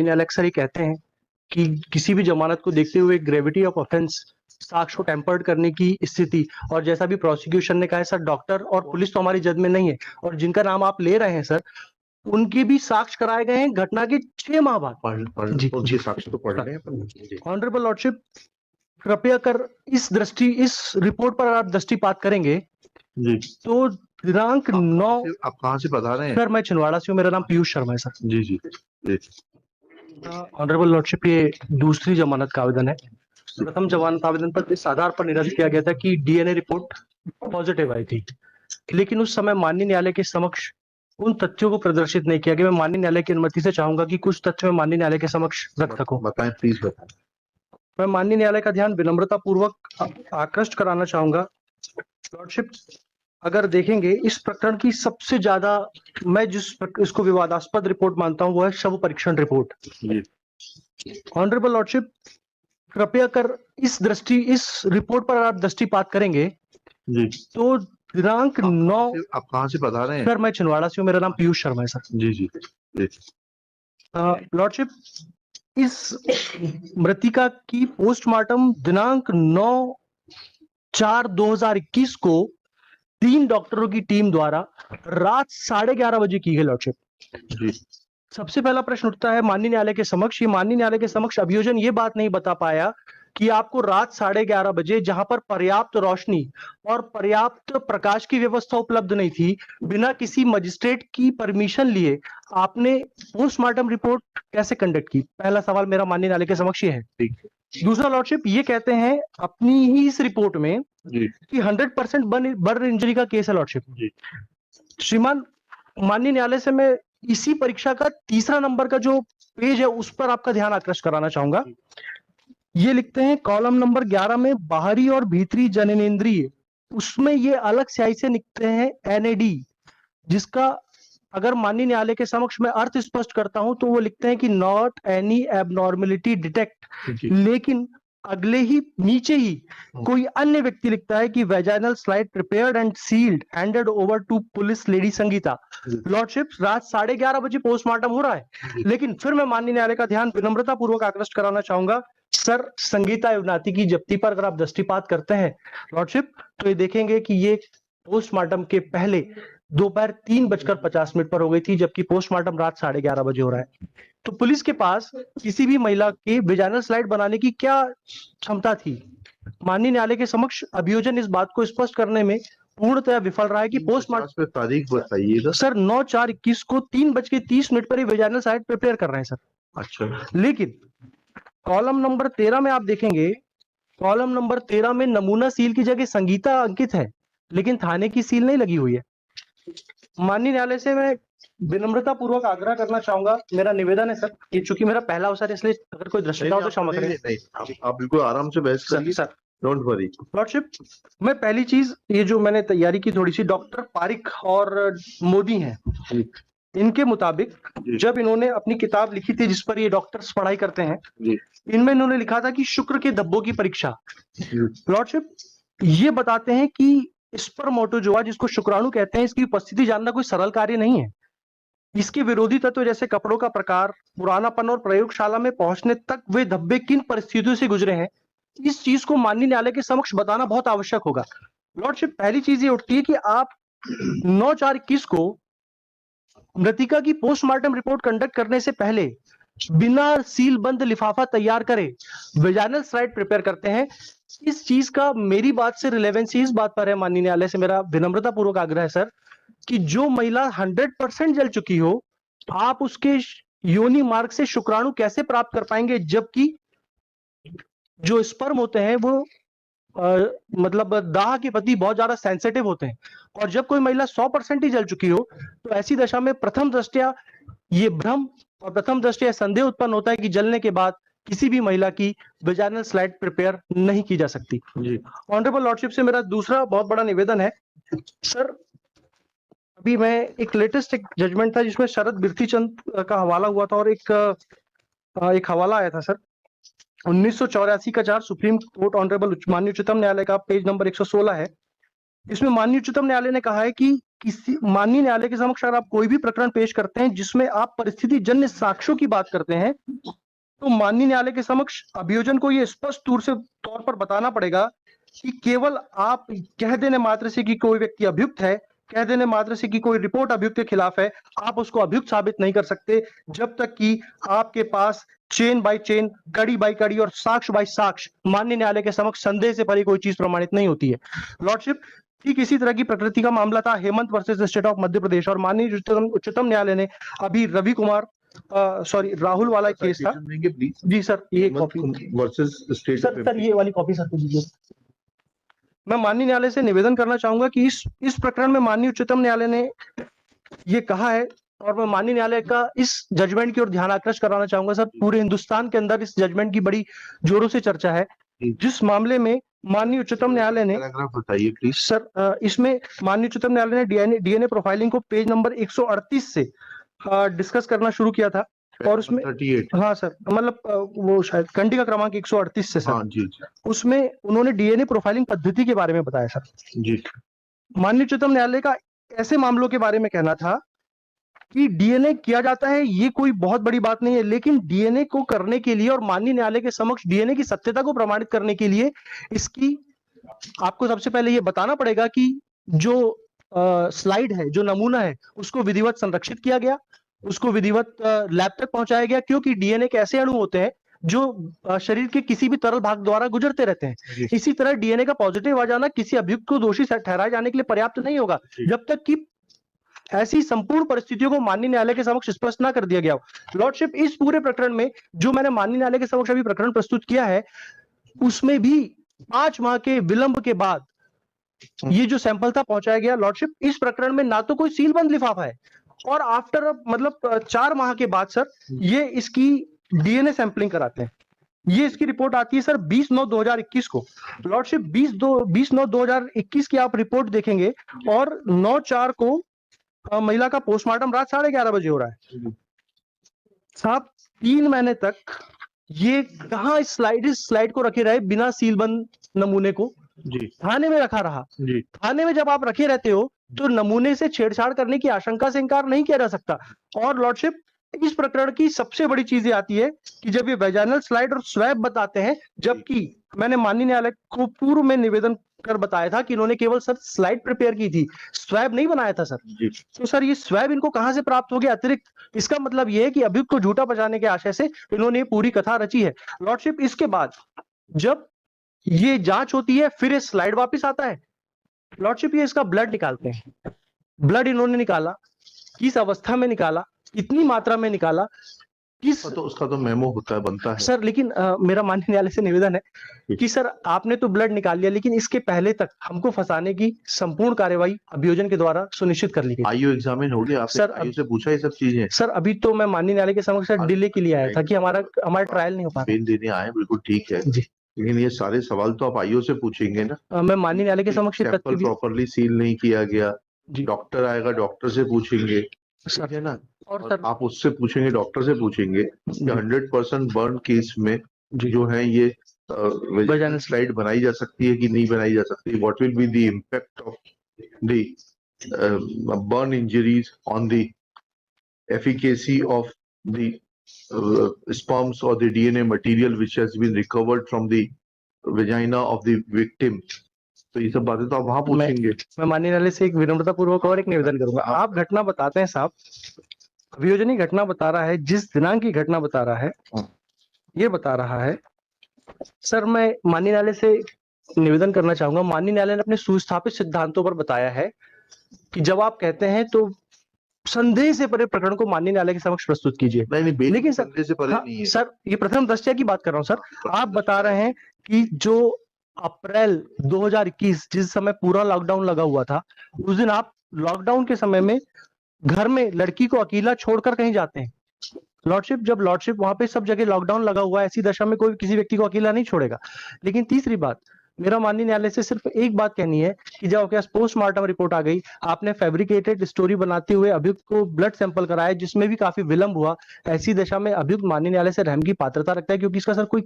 न्यायालय अक्सर ये कहते हैं कि किसी भी जमानत को देखते हुए ग्रेविटी ऑफ ऑफेंस, साक्ष्य को टेम्पर्ड करने की स्थिति, और जैसा भी प्रोसिक्यूशन ने कहा है सर, डॉक्टर और पुलिस तो हमारी जद में नहीं है, और जिनका नाम आप ले रहे हैं सर, उनके भी साक्ष्य कराए गए हैं घटना के 6 माह बाद। जी साक्ष्य तो पढ़ रहे हैं अपन। ऑनरेबल लॉर्डशिप, कृपया कर इस रिपोर्ट पर आप दृष्टिपात करेंगे जी। तो दिनांक 9। आप कहाँ से बता रहे हैं? सर मैं छिंदवाड़ा से हूँ, मेरा नाम पीयूष शर्मा है सर। जी जी जी। ऑनरेबल लॉर्डशिप, ये दूसरी जमानत का आवेदन है। प्रथम जमानत आवेदन पर इस आधार पर निरस्त किया गया था कि डीएनए रिपोर्ट पॉजिटिव आई थी, लेकिन उस समय माननीय न्यायालय के समक्ष उन तथ्यों को प्रदर्शित नहीं किया गया। मैं माननीय न्यायालय की अनुमति से चाहूंगा कि कुछ तथ्य मैं माननीय न्यायालय के समक्ष रख सकूं। बताएं, प्लीज बताएं। मैं माननीय न्यायालय का ध्यान विनम्रता पूर्वक आकृष्ट कराना चाहूंगा। लॉर्डशिप, अगर देखेंगे इस प्रकरण की सबसे ज्यादा मैं इसको विवादास्पद रिपोर्ट मानता हूं वो है शव परीक्षण रिपोर्ट। ऑनरेबल लॉर्डशिप, कृपया कर इस रिपोर्ट पर आप दृष्टिपात करेंगे जी। तो दिनांक 9। आप कहाँ से बता रहे हैं? सर मैं छिंदवाड़ा से हूँ, मेरा नाम पीयूष शर्मा है सर। जी जी जी। लॉर्डशिप, इस मृतिका की पोस्टमार्टम दिनांक 9/4/2021 को 3 डॉक्टरों की टीम द्वारा रात 11:30 बजे की गई। लॉर्डशिप, सबसे पहला प्रश्न उठता है माननीय न्यायालय के समक्ष, ये माननीय न्यायालय के समक्ष अभियोजन ये बात नहीं बता पाया कि आपको रात 11:30 बजे, जहां पर पर्याप्त रोशनी और पर्याप्त प्रकाश की व्यवस्था उपलब्ध नहीं थी, बिना किसी मजिस्ट्रेट की परमिशन लिए आपने पोस्टमार्टम रिपोर्ट कैसे कंडक्ट की? पहला सवाल मेरा माननीय न्यायालय के समक्ष ये है। दूसरा लॉर्डशिप, ये कहते हैं अपनी ही इस रिपोर्ट में कि 100% बर्न इंजरी का केस है। लॉर्डशिप, श्रीमान माननीय न्यायालय से मैं इसी परीक्षा का तीसरा नंबर का जो पेज है उस पर आपका ध्यान आकृष्ट कराना चाहूंगा। ये लिखते हैं कॉलम नंबर 11 में बाहरी और भीतरी जननेंद्रिय, उसमें ये अलग स्याही से लिखते हैं एनएडी, जिसका अगर माननीय न्यायालय के समक्ष मैं अर्थ स्पष्ट करता हूं तो वो लिखते हैं कि नॉट एनी एबनॉर्मेलिटी डिटेक्ट, लेकिन अगले ही नीचे ही कोई अन्य व्यक्ति लिखता है कि vaginal slide prepared and sealed handed over to police lady Sangeeta. Lordship, रात 11:30 बजे पोस्टमार्टम हो रहा है, लेकिन फिर मैं माननीय न्यायालय का ध्यान विनम्रता पूर्वक आकृष्ट कराना चाहूंगा सर, संगीता युवनाती की जब्ती पर अगर आप दृष्टिपात करते हैं लॉर्डशिप, तो ये देखेंगे कि ये पोस्टमार्टम के पहले दोपहर 3:50 पर हो गई थी, जबकि पोस्टमार्टम रात 11:30 बजे हो रहा है। तो पुलिस के पास किसी भी महिला के वेजाइनल स्लाइड बनाने की क्या क्षमता थी? माननीय न्यायालय के समक्ष अभियोजन इस बात को स्पष्ट करने में पूर्णतः विफल रहा है कि पोस्टमार्टम तारीख बताइएगा सर 9/4/21 को 3:30 पर ही वेजाइनल स्लाइड प्रिपेयर कर रहे हैं सर। अच्छा, लेकिन कॉलम नंबर 13 में आप देखेंगे, कॉलम नंबर 13 में नमूना सील की जगह संगीता अंकित है, लेकिन थाने की सील नहीं लगी हुई है। माननीय न्यायालय से मैं विनम्रता पूर्वक आग्रह करना चाहूंगा, मेरा निवेदन है सर, कि चूंकि मेरा पहला अवसर है इसलिए अगर कोई दृष्टिता हो तो क्षमा करें। नहीं, आप बिल्कुल आराम से बहस करिए सर। Don't worry. लॉर्डशिप, मैं पहली चीज, ये जो मैंने तैयारी की थोड़ी सी, डॉक्टर पारिक और मोदी हैं, इनके मुताबिक जब इन्होंने अपनी किताब लिखी थी जिस पर ये डॉक्टर्स पढ़ाई करते हैं, इनमें इन्होंने लिखा था कि शुक्र के धब्बों की परीक्षा। लॉर्डशिप, ये बताते हैं कि स्पर्मोटोजोआ, जिसको शुक्राणु कहते हैं, इसकी उपस्थिति जानना कोई सरल कार्य नहीं है। इसके विरोधी तत्व जैसे कपड़ों का प्रकार, पुरानापन और प्रयोगशाला में पहुंचने तक वे धब्बे किन परिस्थितियों से गुजरे हैं, इस चीज को माननीय न्यायालय के समक्ष बताना बहुत आवश्यक होगा। लॉर्डशिप, पहली चीज ये उठती है कि आप 9/4/21 को मृतिका की पोस्टमार्टम रिपोर्ट कंडक्ट करने से पहले बिना सील बंद लिफाफा तैयार करे वेजाइनल स्लाइड प्रिपेयर करते हैं। इस चीज का मेरी बात से रिलेवेंसी इस बात पर है, माननीय न्यायालय से मेरा विनम्रता पूर्वक आग्रह है सर, कि जो महिला 100% जल चुकी हो, आप उसके योनि मार्ग से शुक्राणु कैसे प्राप्त कर पाएंगे, जबकि जो स्पर्म होते हैं वो मतलब दाह के प्रति बहुत ज्यादा सेंसिटिव होते हैं, और जब कोई महिला 100% ही जल चुकी हो तो ऐसी दशा में प्रथम दृष्टया ये भ्रम और प्रथम दृष्टया संदेह उत्पन्न होता है कि जलने के बाद किसी भी महिला की वेजाइनल स्लाइड प्रिपेयर नहीं की जा सकती। ऑनरेबल लॉर्डशिप से मेरा दूसरा बहुत बड़ा निवेदन है सर, अभी मैं एक लेटेस्ट एक जजमेंट था जिसमें शरद बिरथी चंद का हवाला हुआ था, और एक हवाला आया था सर 1984 का 4 सुप्रीम कोर्ट ऑनरेबल माननीय उच्चतम न्यायालय का, पेज नंबर 116 है। इसमें माननीय उच्चतम न्यायालय ने कहा है कि किसी माननीय न्यायालय के समक्ष अगर आप कोई भी प्रकरण पेश करते हैं जिसमें आप परिस्थिति जन्य साक्ष्यों की बात करते हैं, तो माननीय न्यायालय के समक्ष अभियोजन को यह स्पष्ट तौर पर बताना पड़ेगा कि केवल आप कह देने मात्र से कि कोई व्यक्ति अभियुक्त है, कह देने मात्र से कि कोई रिपोर्ट अभियुक्त के खिलाफ है, आप उसको अभियुक्त साबित नहीं कर सकते जब तक कि आपके पास चेन बाय चेन, कड़ी बाय कड़ी और साक्ष्य बाय साक्ष्य माननीय न्यायालय के समक्ष संदेह से परे कोई चीज प्रमाणित नहीं होती है। लॉर्डशिप, ठीक इसी तरह की प्रकृति का मामला था Hemant versus state of Madhya Pradesh, और माननीय उच्चतम न्यायालय ने अभी रवि कुमार राहुल वाला केस था। जी सर, ये कॉपी वर्सेस स्टेट सर ये वाली कॉपी सर को दीजिए। मैं माननीय न्यायालय से निवेदन करना चाहूंगा कि इस प्रकरण में माननीय उच्चतम न्यायालय ने ये कहा है, और मैं माननीय न्यायालय का इस जजमेंट की ओर ध्यान आकृष्ट कराना चाहूंगा। सर, पूरे हिंदुस्तान के अंदर इस जजमेंट की बड़ी जोरों से चर्चा है, जिस मामले में माननीय उच्चतम न्यायालय ने, बताइए प्लीज सर, इसमें माननीय उच्चतम न्यायालय ने डीएनए प्रोफाइलिंग को पेज नंबर 138 से डिस्कस करना शुरू किया था, और उसमें 38 हाँ सर, मतलब वो शायद कंडी का क्रमांक 138 से सर। हाँ जी उसमें उन्होंने डीएनए प्रोफाइलिंग पद्धति के बारे में बताया सर। जी। माननीय उच्चतम न्यायालय का ऐसे मामलों के बारे में कहना था कि डीएनए किया जाता है, ये कोई बहुत बड़ी बात नहीं है, लेकिन डीएनए को करने के लिए और माननीय न्यायालय के समक्ष डीएनए की सत्यता को प्रमाणित करने के लिए इसकी आपको सबसे पहले ये बताना पड़ेगा कि जो स्लाइड है, जो नमूना है, उसको विधिवत संरक्षित किया गया, उसको विधिवत लैब तक पहुंचाया गया, क्योंकि डीएनए के ऐसे अणु होते हैं जो शरीर के किसी भी तरल भाग द्वारा गुजरते रहते हैं। इसी तरह डीएनए का पॉजिटिव आ जाना किसी अभियुक्त को दोषी ठहराए जाने के लिए पर्याप्त नहीं होगा जब तक कि ऐसी संपूर्ण परिस्थितियों को माननीय न्यायालय के समक्ष स्पष्ट ना कर दिया गया हो। लॉर्डशिप, इस पूरे प्रकरण में जो मैंने माननीय न्यायालय के समक्ष अभी प्रकरण प्रस्तुत किया है, उसमें भी 5 माह के विलंब के बाद ये जो सैंपल था पहुंचाया गया। लॉर्डशिप, इस प्रकरण में ना तो कोई सीलबंद लिफाफा है, और आफ्टर मतलब 4 माह के बाद सर ये इसकी डीएनए सैंपलिंग कराते हैं। ये इसकी रिपोर्ट आती है सर 20/9/2021 को। लॉर्डशिप, 20/9/2021 की आप रिपोर्ट देखेंगे, और 9/4 को महिला का पोस्टमार्टम रात 11:30 बजे हो रहा है। साहब, 3 महीने तक ये कहां इस स्लाइड को रखे रहे बिना सीलबंद नमूने को जी थाने में रखा रहा। जी। थाने में जब आप रखे रहते हो तो नमूने से छेड़छाड़ करने की आशंका से इनकार नहीं किया जा सकता। और लॉर्डशिप, इस प्रकरण की सबसे बड़ी चीज ये आती है कि जब ये वेजाइनल स्लाइड और स्वैब बताते हैं, जबकि मैंने माननीय न्यायालय को पूर्व में निवेदन कर बताया था कि इन्होंने केवल सर स्लाइड प्रिपेयर की थी, स्वैब नहीं बनाया था सर। तो सर ये स्वैब इनको कहां से प्राप्त हो गया अतिरिक्त? इसका मतलब ये है कि अभियुक्त को झूठा बचाने के आशय से इन्होंने ये पूरी कथा रची है। लॉर्डशिप, इसके बाद जब ये जांच होती है, फिर ये स्लाइड वापस आता है। लॉर्डशिप, ये इसका ब्लड निकालते हैं। ब्लड इन्होंने निकाला, किस अवस्था में निकाला, कितनी मात्रा में निकाला, किस तो उसका तो मेमो होता है, बनता है सर। लेकिन मेरा माननीय न्यायालय से निवेदन है कि सर आपने तो ब्लड निकाल लिया, लेकिन इसके पहले तक हमको फंसाने की संपूर्ण कार्यवाही अभियोजन के द्वारा सुनिश्चित कर ली गई। आईओ एग्जामिन हो गया सर, आईओ से पूछा ये सब चीजें? सर अभी तो मैं माननीय न्यायालय के समक्ष डिले के लिए आया था कि हमारा ट्रायल नहीं हो पा बेल देने आए, बिल्कुल ठीक है जी, लेकिन ये सारे सवाल तो आप आईओ से पूछेंगे ना। मैं माननीय न्यायालय के समक्ष सैंपल प्रॉपर्ली सील नहीं किया गया, डॉक्टर आएगा, डॉक्टर से पूछेंगे, ठीक है ना। और सर आप उससे पूछेंगे, डॉक्टर से पूछेंगे कि 100% बर्न केस में जो है ये स्लाइड बनाई जा सकती है कि नहीं बनाई जा सकती, what will be the impact of the burn injuries on the efficacy of the sperms or the DNA material which has been recovered from the vagina of the victim। तो ये सब बातें तो आप वहां पूछेंगे। मैं माननीय न्यायालय से एक विनम्रता पूर्वक और एक निवेदन करूंगा। आप घटना बताते हैं साहब, अभियोजन घटना बता रहा है, जिस दिनांक की घटना बता रहा है, ये बता रहा है सर। मैं माननीय न्यायालय से निवेदन करना चाहूंगा, माननीय न्यायालय ने अपने सुस्थापित सिद्धांतों पर बताया है कि जब आप कहते हैं तो संदेह से परे प्रकरण को माननीय न्यायालय के समक्ष प्रस्तुत कीजिए। नहीं, लेकिन सर, संदेह से परे नहीं है सर, ये प्रथम दृष्टया की बात कर रहा हूं सर। आप बता रहे हैं कि जो अप्रैल 2021 जिस समय पूरा लॉकडाउन लगा हुआ था, उस दिन आप लॉकडाउन के समय में घर में लड़की को अकेला छोड़कर कहीं जाते हैं। लॉर्डशिप, जब लॉर्डशिप वहां पे सब जगह लॉकडाउन लगा हुआ है, ऐसी दशा में कोई किसी व्यक्ति को अकेला नहीं छोड़ेगा। लेकिन तीसरी बात, मेरा माननीय न्यायालय से सिर्फ एक बात कहनी है कि जब आपके पास पोस्टमार्टम रिपोर्ट आ गई, आपने फैब्रिकेटेड स्टोरी बनाते हुए अभियुक्त को ब्लड सैंपल कराया जिसमें भी काफी विलंब हुआ, ऐसी दशा में अभियुक्त माननीय न्यायालय से रहम की पात्रता रखता है क्योंकि इसका सर कोई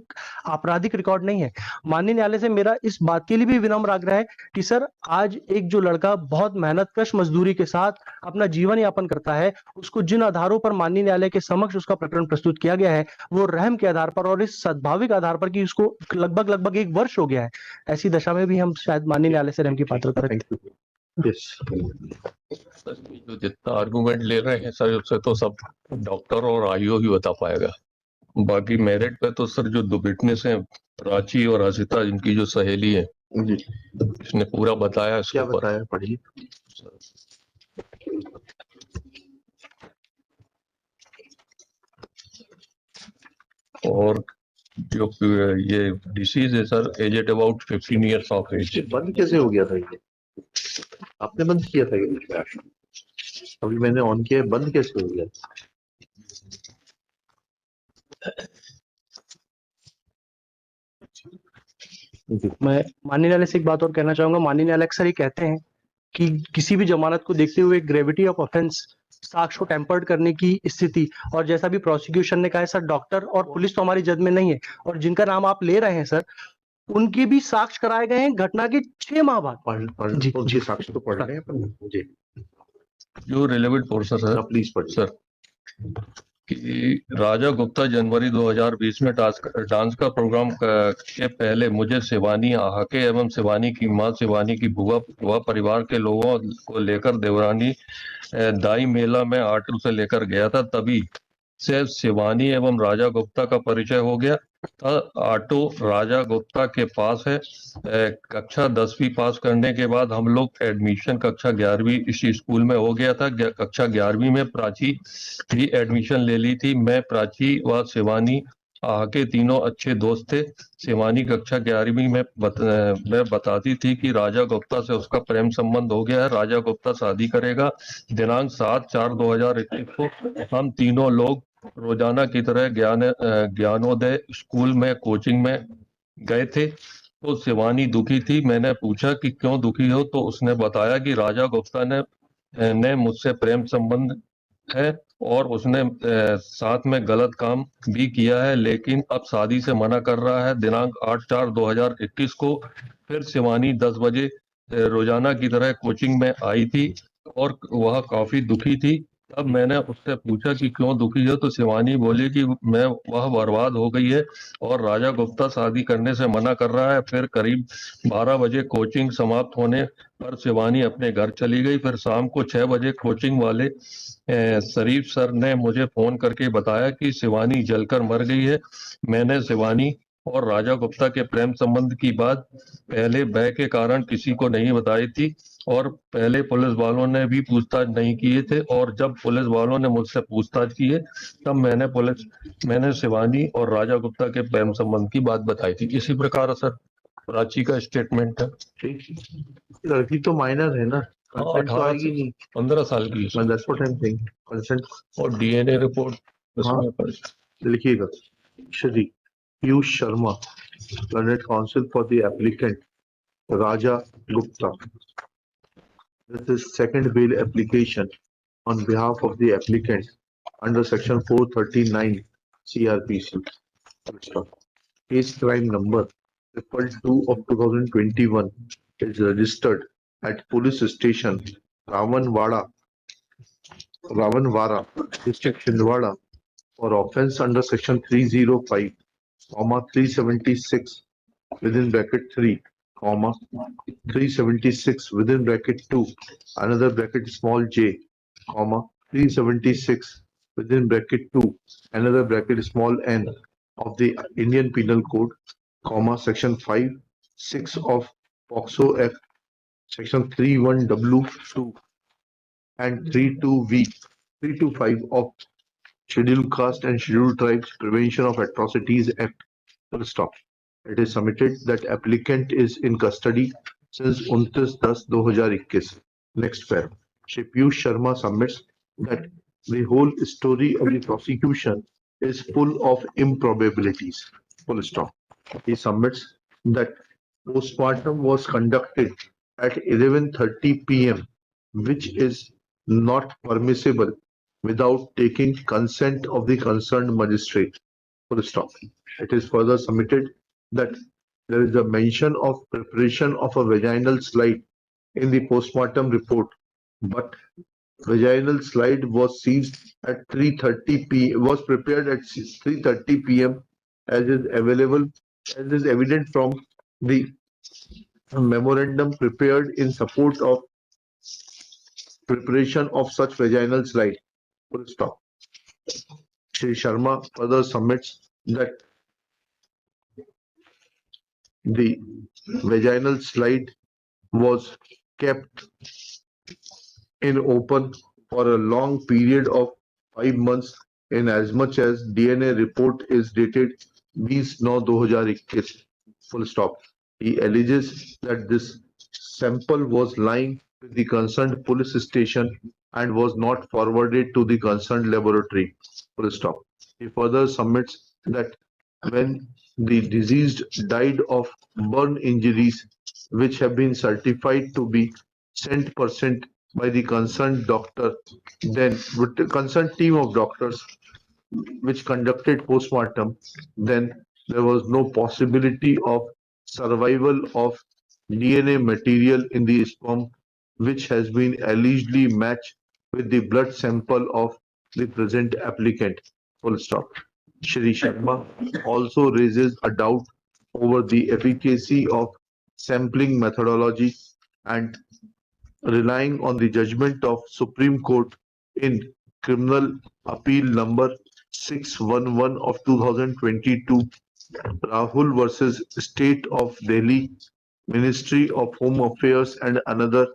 आपराधिक रिकॉर्ड नहीं है। माननीय न्यायालय से मेरा इस बात के लिए भी विनम्र आग्रह है कि सर आज एक जो लड़का बहुत मेहनतकश मजदूरी के साथ अपना जीवन यापन करता है, उसको जिन आधारों पर माननीय न्यायालय के समक्ष उसका प्रकरण प्रस्तुत किया गया है, वो रहम के आधार पर और इस सद्भाविक आधार पर कि उसको लगभग 1 वर्ष हो गया है, ऐसी दशा में भी हम शायद माननीय न्यायालय से रहम की पात्रता रखते हैं। जो जितना आर्गुमेंट ले रहे हैं सर, उससे तो सब डॉक्टर और आईओ ही बता पाएगा। बाकी मेरिट पे तो सर जो दो विटनेस हैं, प्राची और हसिता, जिनकी जो सहेली है, इसने पूरा बताया। क्या बताया, पढ़िए। और जो ये डिसीज है sir, aged about 15 years of age. बंद कैसे हो गया था ये? आपने बंद किया था ये? अभी मैंने ऑन किया, बंद कैसे हो गया? मैं माननीय न्यायालय से एक बात और कहना चाहूंगा। माननीय न्यायालय अक्सर ये कहते हैं कि किसी भी जमानत को देखते हुए ग्रेविटी ऑफ ऑफेंस, साक्ष्य को टेम्पर्ड करने की स्थिति, और जैसा भी प्रोसिक्यूशन ने कहा है सर, डॉक्टर और पुलिस तो हमारी जद में नहीं है, और जिनका नाम आप ले रहे हैं सर, उनके भी साक्ष्य कराए गए हैं घटना के 6 माह बाद। जी साक्ष्य तो पढ़ रहे हैं अपन जी। जो रिलेवेंट पोर्शन है प्लीज पढ़िए सर, कि राजा गुप्ता जनवरी 2020 में डांस का प्रोग्राम के पहले मुझे शिवानी आहाके एवं शिवानी की मां शिवानी की बुआ परिवार के लोगों को लेकर देवरानी दाई मेला में ऑटो से लेकर गया था। तभी से शिवानी एवं राजा गुप्ता का परिचय हो गया था। ऑटो राजा गुप्ता के पास है। कक्षा 10वीं पास करने के बाद हम लोग एडमिशन कक्षा 11वीं इसी स्कूल में हो गया था। कक्षा 11वीं में प्राची भी एडमिशन ले ली थी। मैं, प्राची व शिवानी आके तीनों अच्छे दोस्त थे। शिवानी कक्षा 11वीं में बताती थी कि राजा गुप्ता से उसका प्रेम संबंध हो गया है, राजा गुप्ता शादी करेगा। दिनांक 7/4/2021 को हम तीनों लोग रोजाना की तरह ज्ञानोदय स्कूल में कोचिंग में गए थे। तो शिवानी दुखी थी। मैंने पूछा कि क्यों दुखी हो, तो उसने बताया कि राजा गुप्ता ने मुझसे प्रेम संबंध है और उसने साथ में गलत काम भी किया है, लेकिन अब शादी से मना कर रहा है। दिनांक 8/4/2021 को फिर शिवानी 10 बजे रोजाना की तरह कोचिंग में आई थी और वह काफी दुखी थी। तब मैंने उससे पूछा कि क्यों दुखी हो, तो शिवानी बोली कि वह बर्बाद हो गई है और राजा गुप्ता शादी करने से मना कर रहा है। फिर करीब 12 बजे कोचिंग समाप्त होने पर शिवानी अपने घर चली गई। फिर शाम को 6 बजे कोचिंग वाले शरीफ सर ने मुझे फोन करके बताया कि शिवानी जलकर मर गई है। मैंने शिवानी और राजा गुप्ता के प्रेम संबंध की बात पहले भय के कारण किसी को नहीं बताई थी और पहले पुलिस वालों ने भी पूछताछ नहीं किए थे, और जब पुलिस वालों ने मुझसे पूछताछ की है तब मैंने शिवानी और राजा गुप्ता के प्रेम संबंध की बात बताई थी। इसी प्रकार सर प्राची का स्टेटमेंट है। लड़की तो माइनर है ना, 18 से 15 साल की कंसेंट और डीएनए रिपोर्ट लिखिएगा। Shri Piyush Sharma, learned council for the applicant Raja Gupta. This is second bail application on behalf of the applicant under section 439 CRPC. Case crime number 222 of 2021 is registered at police station Ravanwara, district Chhindwara for offence under section 305, 376 within bracket 3, 376 within bracket 2, another bracket small j, 376 within bracket 2, another bracket small n of the Indian Penal Code, section 5(6) of POXO Act, section 31W2 and 32V, 325 of Scheduled Caste and Scheduled Tribes Prevention of Atrocities Act. Full stop. It is submitted that applicant is in custody since 29/10/2021. Next paragraph. Shri Piyush Sharma submits that the whole story of the prosecution is full of improbabilities. Full stop. He submits that postmortem was conducted at 11:30 p.m., which is not permissible without taking consent of the concerned magistrate. Full stop. It is further submitted that there is a mention of preparation of a vaginal slide in the postmortem report, but vaginal slide was seized at 3:30 p.m. was prepared at 3:30 p.m. as is evident from the memorandum prepared in support of preparation of such vaginal slide. Full stop. Shri Sharma further submits that the vaginal slide was kept in open for a long period of 5 months in as much as DNA report is dated 20/9/2021. Full stop. He alleges that this sample was lying with the concerned police station and was not forwarded to the concerned laboratory. Full stop. He further submits that when the deceased died of burn injuries which have been certified to be 100% by the concerned doctor, then with the concerned team of doctors which conducted postmortem, then there was no possibility of survival of DNA material in the sperm, which has been allegedly matched with the blood sample of the present applicant. Full stop. Shri Sharma also raises a doubt over the efficacy of sampling methodology and relying on the judgment of Supreme Court in Criminal Appeal number 611 of 2022, Rahul versus State of Delhi, Ministry of Home Affairs and other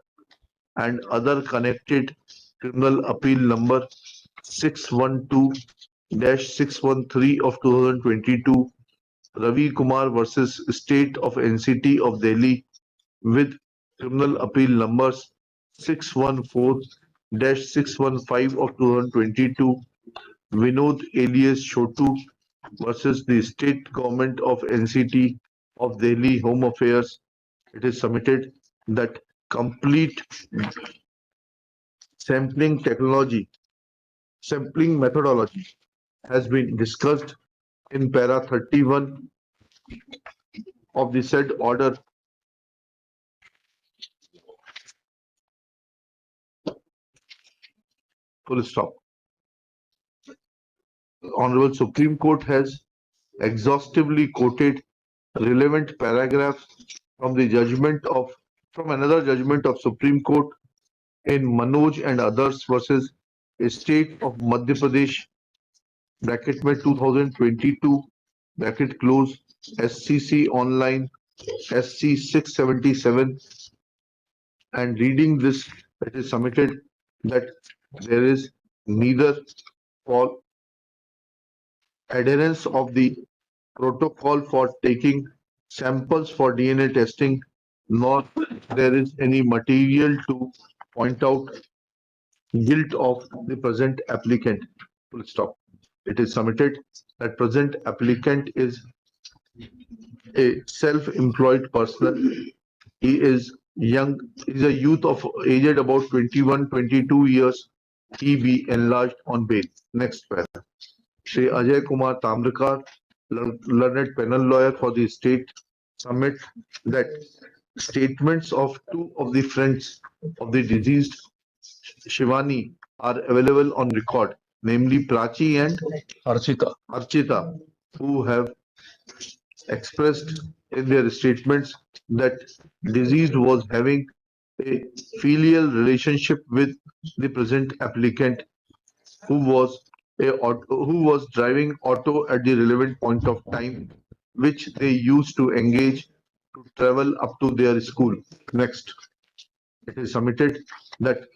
connected Criminal Appeal number 612-613 of 2022, Ravi Kumar versus State of NCT of Delhi with Criminal Appeal numbers 614-615 of 2022, Vinod alias Chotu versus the State Government of NCT of Delhi Home Affairs. It is submitted that complete sampling methodology has been discussed in para 31 of the said order. Full stop. Honorable Supreme Court has exhaustively quoted relevant paragraphs from another judgment of Supreme Court in Manoj and others versus State of Madhya Pradesh bracket में 2022 bracket close SCC online SC 677, and reading this, it is submitted that there is neither for adherence of the protocol for taking samples for DNA testing, nor there is any material to point out guilt of the present applicant. Full stop. It is submitted that present applicant is a self-employed person. He is young, is a youth of aged about 21-22 years. He be enlarged on bail. Next para. Shri Ajay Kumar Tamrakar, learned penal lawyer for the state, submit that statements of two of the friends of the deceased Shivani are available on record, namely Prachi and Archita, who have expressed in their statements that deceased was having a filial relationship with the present applicant, who was driving auto at the relevant point of time, which they used to engage to travel up to their school. Next, it is submitted that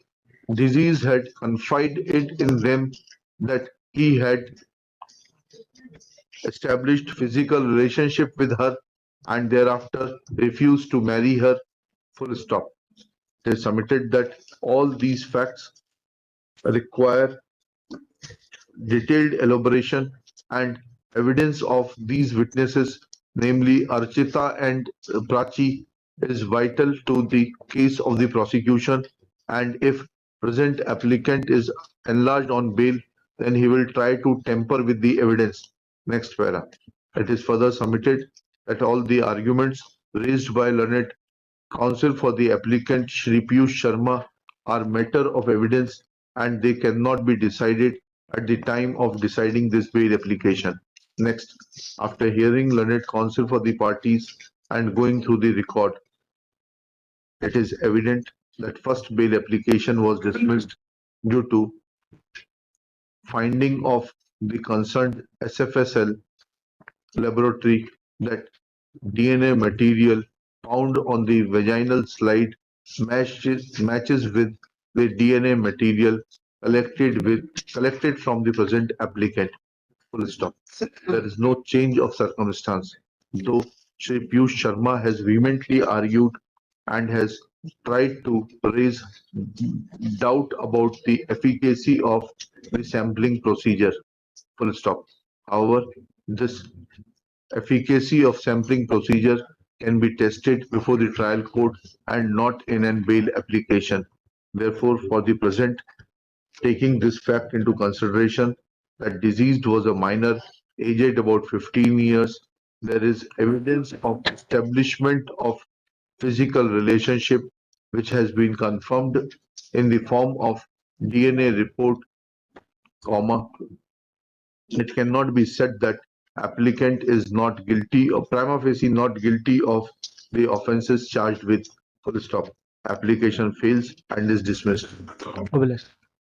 deceased had confided in them that he had established physical relationship with her and thereafter refused to marry her. Full stop. It is submitted that all these facts require detailed elaboration and evidence of these witnesses namely Archita and Prachi, is vital to the case of the prosecution, and if present applicant is enlarged on bail, then he will try to tamper with the evidence. Next para. It is further submitted that all the arguments raised by learned counsel for the applicant Shri Piyush Sharma are matter of evidence and they cannot be decided at the time of deciding this bail application. Next, after hearing learned counsel for the parties and going through the record, it is evident that first bail application was dismissed due to finding of the concerned SFSL laboratory that DNA material found on the vaginal slide matches with the DNA material collected from the present applicant. Full stop. There is no change of circumstance. Though Shri Piyush Sharma has vehemently argued and has tried to raise doubt about the efficacy of the sampling procedure. Full stop. However, this efficacy of sampling procedure can be tested before the trial court and not in an bail application. Therefore, for the present, taking this fact into consideration that deceased was a minor aged about 15 years, there is evidence of establishment of physical relationship which has been confirmed in the form of DNA report, it cannot be said that applicant is not guilty or prima facie not guilty of the offences charged with. Full stop. Application fails and is dismissed. Fabulous.